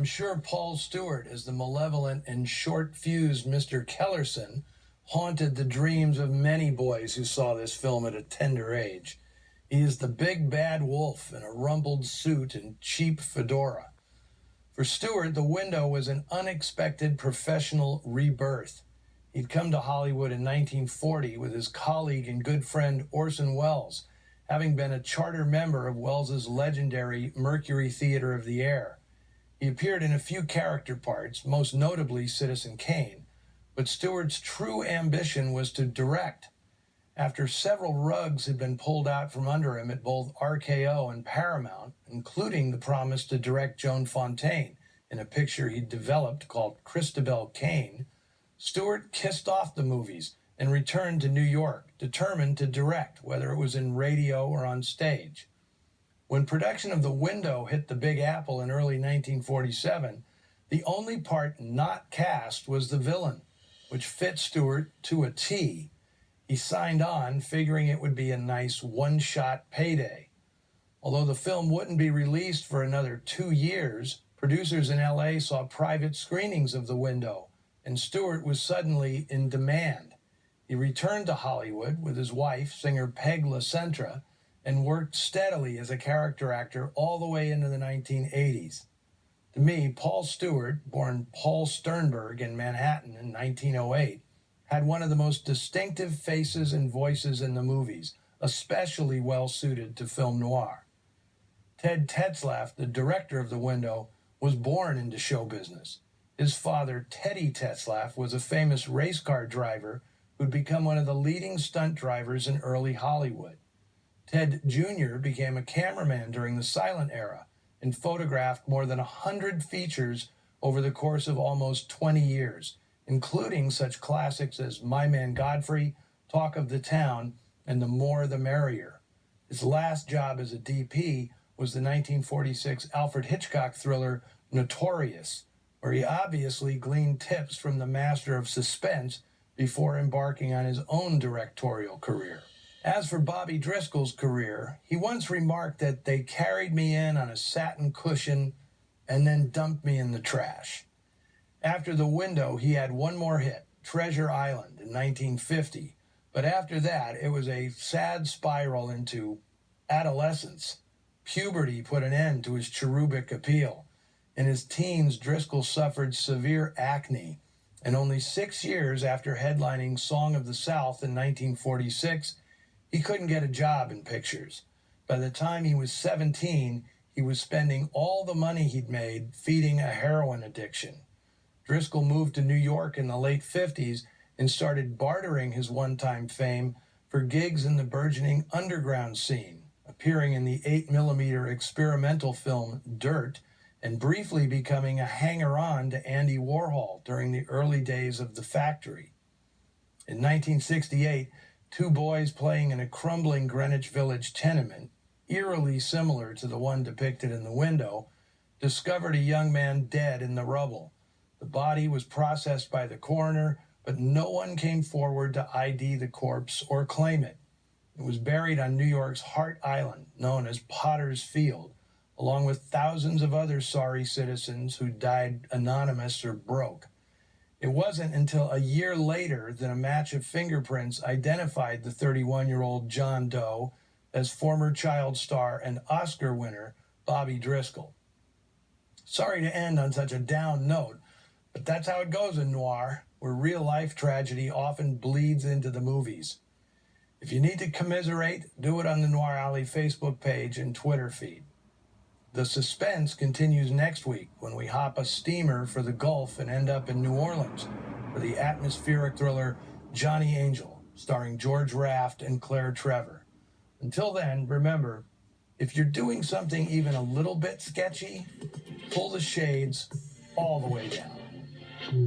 I'm sure Paul Stewart, as the malevolent and short-fused Mr. Kellerson, haunted the dreams of many boys who saw this film at a tender age. He is the big bad wolf in a rumpled suit and cheap fedora. For Stewart, The Window was an unexpected professional rebirth. He'd come to Hollywood in 1940 with his colleague and good friend Orson Welles, having been a charter member of Welles's legendary Mercury Theater of the Air. He appeared in a few character parts, most notably Citizen Kane, but Stewart's true ambition was to direct. After several rugs had been pulled out from under him at both RKO and Paramount, including the promise to direct Joan Fontaine in a picture he'd developed called Christabel Kane, Stewart kissed off the movies and returned to New York, determined to direct, whether it was in radio or on stage. When production of The Window hit the Big Apple in early 1947, the only part not cast was the villain, which fit Stewart to a T. He signed on, figuring it would be a nice one-shot payday. Although the film wouldn't be released for another 2 years, producers in L.A. saw private screenings of The Window, and Stewart was suddenly in demand. He returned to Hollywood with his wife, singer Peg LaCentra, and worked steadily as a character actor all the way into the 1980s. To me, Paul Stewart, born Paul Sternberg in Manhattan in 1908, had one of the most distinctive faces and voices in the movies, especially well-suited to film noir. Ted Tetzlaff, the director of The Window, was born into show business. His father, Teddy Tetzlaff, was a famous race car driver who'd become one of the leading stunt drivers in early Hollywood. Ted Jr. became a cameraman during the silent era and photographed more than 100 features over the course of almost 20 years, including such classics as My Man Godfrey, Talk of the Town, and The More the Merrier. His last job as a DP was the 1946 Alfred Hitchcock thriller Notorious, where he obviously gleaned tips from the master of suspense before embarking on his own directorial career. As for Bobby Driscoll's career, he once remarked that they carried me in on a satin cushion and then dumped me in the trash. After The Window, he had one more hit, Treasure Island, in 1950, but after that, it was a sad spiral into adolescence. Puberty put an end to his cherubic appeal. In his teens, Driscoll suffered severe acne, and only 6 years after headlining Song of the South in 1946, he couldn't get a job in pictures. By the time he was 17, he was spending all the money he'd made feeding a heroin addiction. Driscoll moved to New York in the late 50s and started bartering his one-time fame for gigs in the burgeoning underground scene, appearing in the 8mm experimental film Dirt, and briefly becoming a hanger-on to Andy Warhol during the early days of The Factory. In 1968, two boys playing in a crumbling Greenwich Village tenement, eerily similar to the one depicted in The Window, discovered a young man dead in the rubble. The body was processed by the coroner, but no one came forward to ID the corpse or claim it. It was buried on New York's Hart Island, known as Potter's Field, along with thousands of other sorry citizens who died anonymous or broke. It wasn't until a year later that a match of fingerprints identified the 31-year-old John Doe as former child star and Oscar winner Bobby Driscoll. Sorry to end on such a down note, but that's how it goes in noir, where real-life tragedy often bleeds into the movies. If you need to commiserate, do it on the Noir Alley Facebook page and Twitter feed. The suspense continues next week when we hop a steamer for the Gulf and end up in New Orleans for the atmospheric thriller Johnny Angel, starring George Raft and Claire Trevor. Until then, remember, if you're doing something even a little bit sketchy, pull the shades all the way down.